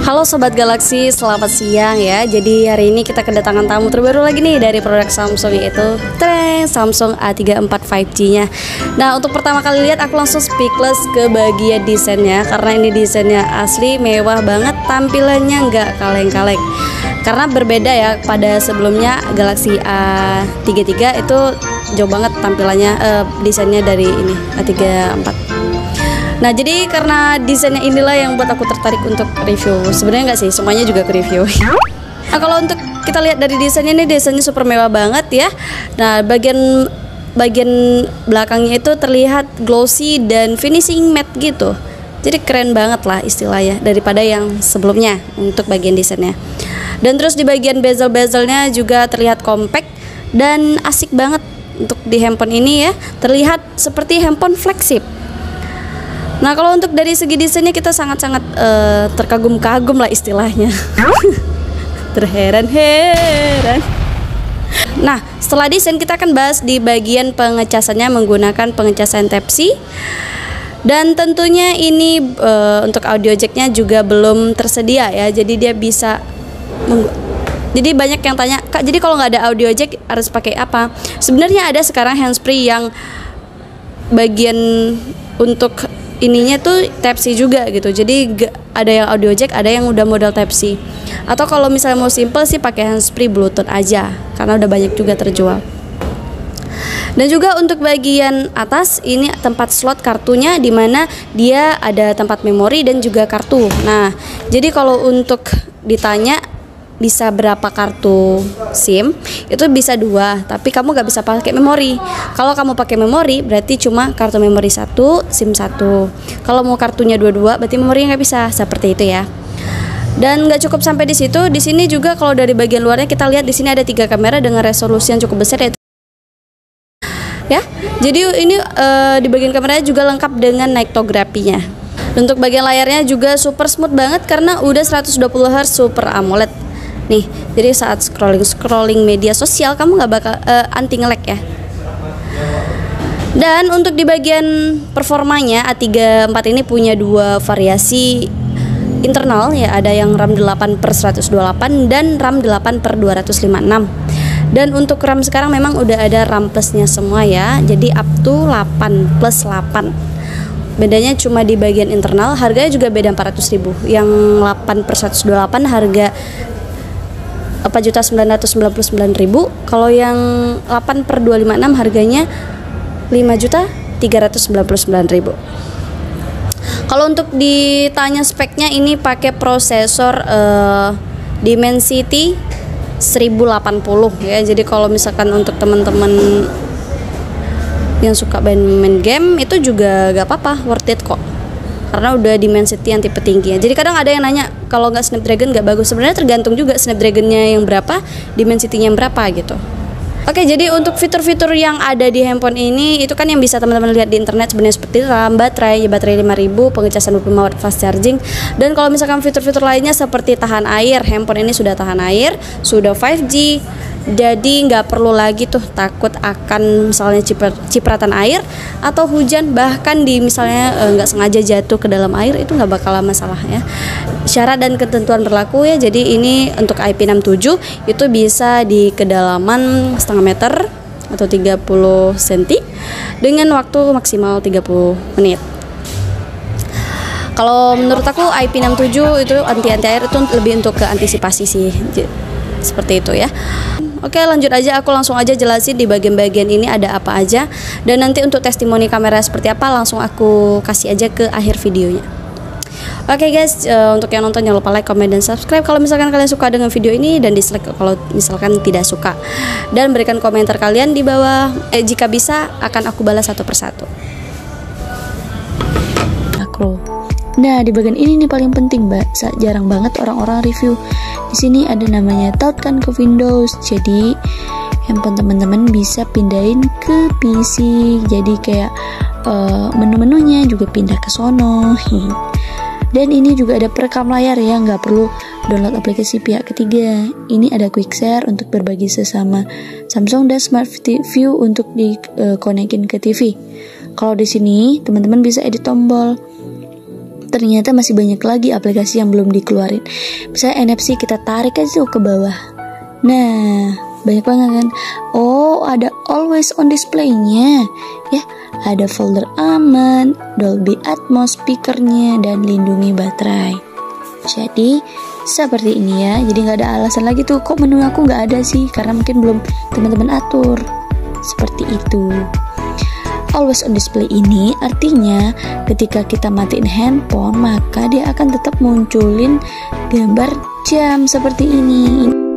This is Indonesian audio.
Halo Sobat Galaxy, selamat siang ya. Jadi hari ini kita kedatangan tamu terbaru lagi nih dari produk Samsung, yaitu Samsung A34 5G-nya. Nah, untuk pertama kali lihat aku langsung speechless ke bagian desainnya, karena ini desainnya asli mewah banget, tampilannya nggak kaleng-kaleng. Karena berbeda ya pada sebelumnya Galaxy A33 itu jauh banget tampilannya, desainnya dari ini A34. Nah, jadi karena desainnya inilah yang buat aku tertarik untuk review. Sebenarnya nggak sih, semuanya juga ke review. Nah, kalau untuk kita lihat dari desainnya, ini desainnya super mewah banget ya. Nah, bagian belakangnya itu terlihat glossy dan finishing matte gitu. Jadi keren banget lah istilahnya daripada yang sebelumnya untuk bagian desainnya. Dan terus di bagian bezel-bezelnya juga terlihat compact dan asik banget untuk di handphone ini ya. Terlihat seperti handphone flagship. Nah, kalau untuk dari segi desainnya kita sangat-sangat terkagum-kagum lah istilahnya. Terheran-heran. Nah, setelah desain kita akan bahas di bagian pengecasannya menggunakan pengecasan Type-C. Dan tentunya ini untuk audio jacknya juga belum tersedia ya. Jadi dia bisa jadi banyak yang tanya, Kak, jadi kalau nggak ada audio jack harus pakai apa? Sebenarnya ada sekarang handsfree yang bagian untuk ininya tuh Type-C juga gitu. Jadi ada yang audio jack, ada yang udah model Type-C. Atau kalau misalnya mau simple sih pakai handsfree Bluetooth aja, karena udah banyak juga terjual. Dan juga untuk bagian atas ini tempat slot kartunya, dimana dia ada tempat memori dan juga kartu. Nah, jadi kalau untuk ditanya bisa berapa kartu SIM, itu bisa 2, tapi kamu gak bisa pakai memori. Kalau kamu pakai memori berarti cuma kartu memori 1, SIM 1. Kalau mau kartunya 2 berarti memorinya nggak bisa, seperti itu ya. Dan nggak cukup sampai di situ. Di sini juga kalau dari bagian luarnya kita lihat di sini ada 3 kamera dengan resolusi yang cukup besar ya. Jadi ini di bagian kameranya juga lengkap dengan nightografinya. Untuk bagian layarnya juga super smooth banget karena udah 120Hz Super AMOLED. Nih, jadi saat scrolling media sosial kamu nggak bakal anti nge-lag ya. Dan untuk di bagian performanya A34 ini punya 2 variasi internal ya, ada yang RAM 8/128 dan RAM 8/256. Dan untuk RAM sekarang memang udah ada RAM plusnya semua ya, jadi up to 8+8. Bedanya cuma di bagian internal, harganya juga beda 400.000. Yang 8/128 harga 4.999.000. Kalau yang 8/256 harganya 5.399.000. Kalau untuk ditanya speknya, ini pakai prosesor Dimensity 1080 ya. Jadi kalau misalkan untuk teman-teman yang suka main game itu juga gak apa-apa, worth it kok, karena udah Dimensity yang tipe tinggi ya. Jadi kadang ada yang nanya kalau nggak Snapdragon nggak bagus. Sebenarnya tergantung juga Snapdragonnya yang berapa, Dimensity-nya yang berapa gitu. Oke, jadi untuk fitur-fitur yang ada di handphone ini itu kan yang bisa teman-teman lihat di internet, sebenarnya seperti RAM, baterai 5.000, pengecasan 25 watt fast charging. Dan kalau misalkan fitur-fitur lainnya seperti tahan air, handphone ini sudah tahan air, sudah 5G. Jadi nggak perlu lagi tuh takut akan misalnya cipratan air atau hujan, bahkan di misalnya nggak sengaja jatuh ke dalam air itu nggak bakal masalah ya. Syarat dan ketentuan berlaku ya. Jadi ini untuk IP67 itu bisa di kedalaman setengah meter atau 30 cm dengan waktu maksimal 30 menit. Kalau menurut aku IP67 itu anti air itu lebih untuk ke antisipasi sih, seperti itu ya. Oke, lanjut aja, aku langsung aja jelasin di bagian-bagian ini ada apa aja. Dan nanti untuk testimoni kamera seperti apa langsung aku kasih aja ke akhir videonya. Oke guys, untuk yang nonton jangan lupa like, comment, dan subscribe kalau misalkan kalian suka dengan video ini, dan dislike kalau misalkan tidak suka. Dan berikan komentar kalian di bawah, jika bisa akan aku balas satu persatu. Makro. Nah, di bagian ini nih paling penting, Mbak. Jarang banget orang-orang review. Di sini ada namanya Tautkan ke Windows. Jadi handphone teman-teman bisa pindahin ke PC. Jadi kayak menu-menunya juga pindah ke sono. Dan ini juga ada perekam layar ya, nggak perlu download aplikasi pihak ketiga. Ini ada quick share untuk berbagi sesama Samsung dan Smart View untuk dikonekin ke TV. Kalau di sini teman-teman bisa edit tombol. ternyata masih banyak lagi aplikasi yang belum dikeluarin. Misalnya NFC kita tarik aja tuh ke bawah. Nah, banyak banget kan. Oh, ada always on display-nya. Ya, ada folder aman, Dolby Atmos speakernya, dan lindungi baterai. Jadi seperti ini ya. Jadi nggak ada alasan lagi tuh kok menu aku nggak ada sih, karena mungkin belum teman-teman atur. Seperti itu. Always on display ini artinya ketika kita matiin handphone, maka dia akan tetap munculin gambar jam seperti ini.